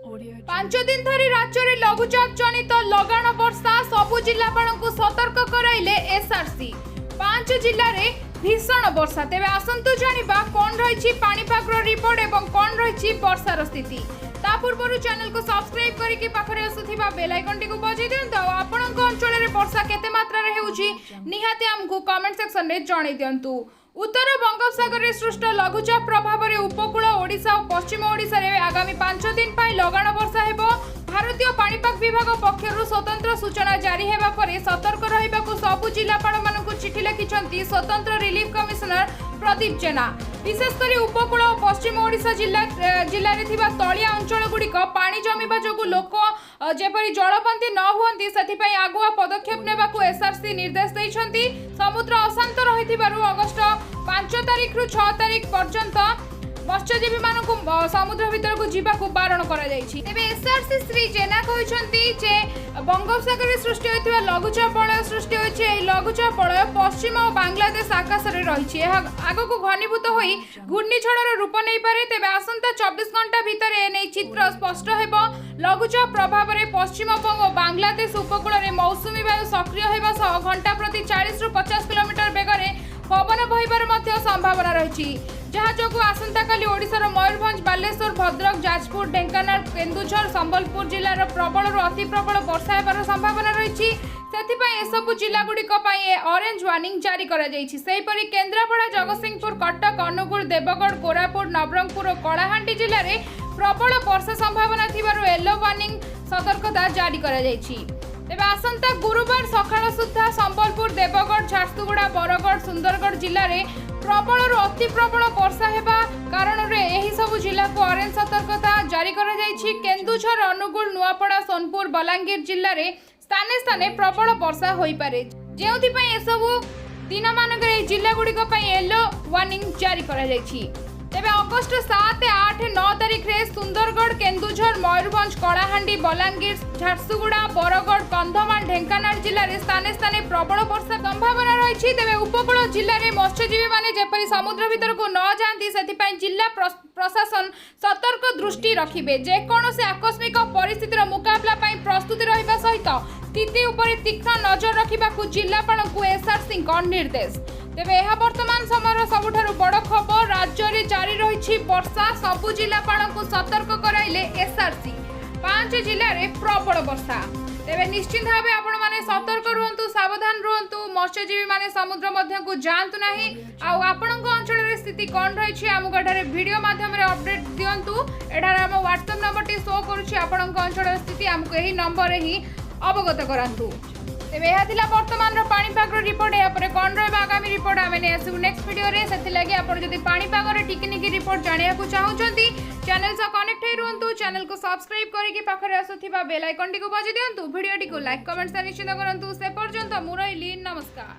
पांच दिन धरी राज्य में लघुचाप जनित लगाण वर्षा सबु जिलापाल को सतर्क कराइले एसआरसी। 5 जिले में भीषण वर्षा। तेज आसतु जाना कौन रही पाणीपाग रिपोर्ट और कौन रही वर्षार स्थिति। ता पूर्व चैनल को सब्सक्राइब करके पाखरे आसुथिबा बेल आइकन टी को बजाई दियंतु। आपणक अंचल में वर्षा केते मात्रा रे हेउची निहाती हमकु कमेंट सेक्शन में जणाई दियंतु। उत्तर बंगोपसागर में सृष्ट लघुचाप प्रभाव में उपकूल ओडिशा और पश्चिम ओडिशा रे आगामी 5 दिन पर लगाण वर्षा हेबो। भारतीय पाणीपाग विभाग पक्षर स्वतंत्र सूचना जारी हेबा परे सतर्क रहिबाकु सबु जिलापाल मानकु चिठी लिखिछंती स्वतंत्र रिलीफ कमिशनर प्रदीप जेना। विशेषकर उपकूल और पश्चिम ओडिशा जिल्ला रे थिबा तलिया अंचल गुड़िक पानी जमीबा जोगु लोक जेपरि जलबंदी न हुअंती सेथिपई आगुआ पदक्षेप नेबाकु एसआरसी निर्देश दैछंती। समुद्र अशांत रहिथिबारु अगस्त 5 तारिख रु 6 तारिख पर्यंत मत्स्यजीवी मानक समुद्र भीतर को जीवाकू बारण करा जायछि। तेबे एसआरसी श्री जेना कहिसंती जे बंगोपसागर में सृष्टि होइथिबा लघुचाप वलय सृष्टि होइछि। एही लघुचाप वलय पश्चिम और बांग्लादेश आकाश रे रहिछि। एहा आगकू घनीभूत होई घूर्णिझड़र रूप नै पारे। तेबे आसंता 24 घंटा भीतर एनै चित्र स्पष्ट हेबो। लघुचाप प्रभाव में पश्चिमबंग और बांग्लादेश उपकूल में मौसुमी वायु सक्रिय हेबा सह घंटा प्रति 40 रु 50 किलोमीटर बेगरे पवन बहिबार मध्य संभावना रही। जहाँ जो आसंता काली ओडिशार मयूरभंज बालेश्वर भद्रक जाजपुर ढेंकानाल केन्दुझर संबलपुर जिलार प्रबल अति प्रबल वर्षा होबार संभावना रही। एसबू जिलागुड़िक ऑरेंज वार्निंग जारी करा जायछि। सेहिपरि केन्द्रापड़ा जगतसिंहपुर कटक अनुगुल देवगढ़ कोरापुट नवरंगपुर और कलाहांडी जिले में प्रबल वर्षा संभावना थिबारु येलो वार्निंग सतर्कता जारी करा जायछि। तेबे आसंता गुरुवार सकाळ सुद्धा संबलपुर देवगढ़ झारसुगुड़ा बरगढ़ सुंदरगढ़ जिले में प्रबल अति प्रबल वर्षा हेबा कारण एही सबु जिला को ऑरेंज सतर्कता जारी करा जायछि। केन्दुझर अनुगुल नुआपड़ा सोनपुर बलांगीर जिले में स्थाने स्थाने प्रबल वर्षा होई पारे। जेउथिपई एसबु दिन मानकरे जिला गुड़िक येलो वार्निंग जारी करा जायछि। तेबे अगस्त 7, 8, 9 तारिख रे सुंदरगढ़ केन्दुझर मयूरभंज कलाहांडी बलांगीर झारसुगुड़ा बरगढ़ कंधमाल ढेंकानाल जिले में स्थाने स्थाने प्रबल वर्षा संभावना रही। तेबे उपकूल जिले में मत्स्यजीवी माने जेपरि समुद्र भीतर को न जाती सेथिपई जिला प्रशासन सतर्क दृष्टि रखिबे। जेकोनोसी आकस्मिक परिस्थितिर मुकाबला पई प्रस्तुति रहिबा सहित स्थिति उपरे तीक्ष्ण नजर रखिबाकू जिलापालंकू एसआरसी को निर्देश। तेबे यह वर्तमान समय सबुठारु बड़ खबर। राज्य में जारी रही वर्षा। सबु जिलापालंकू सतर्क कराइले एसआरसी। 5 जिले में प्रबल वर्षा। तेबे निश्चित भाव आपण माने सतर्क रुहंतु, सावधान रुहंतु। मत्स्यजीवी माने समुद्र मध्य को जांतु नाही। आ आपणक अंचल रे स्थिति कोन रही आमको एठारे वीडियो माध्यम रे अपडेट दियंतु। एठारे हम व्हाट्सएप नंबर टी शो करूछि। आपणक अंचल स्थिति आमको एही नंबर रे ही अवगत करांतु। तेबे यह थिला वर्तमान पाणीपाग रिपोर्ट। या परे कोन रहबा आगामी रिपोर्ट आमे ने आसु नेक्स्ट वीडियो रे। सेति लागि आपण जदि पाणीपाग रे टिकनिकी रिपोर्ट जानिया को चाहुचंती चैनल से कनेक्ट हे रुहंतु। चैनल को सब्सक्राइब करके पाखरे आसुथिबा बेल आइकन टी को बजाई दियंतु। वीडियो टी को लाइक कमेंट से निश्चित करंतु। से पर्यंत मु रहिली नमस्कार।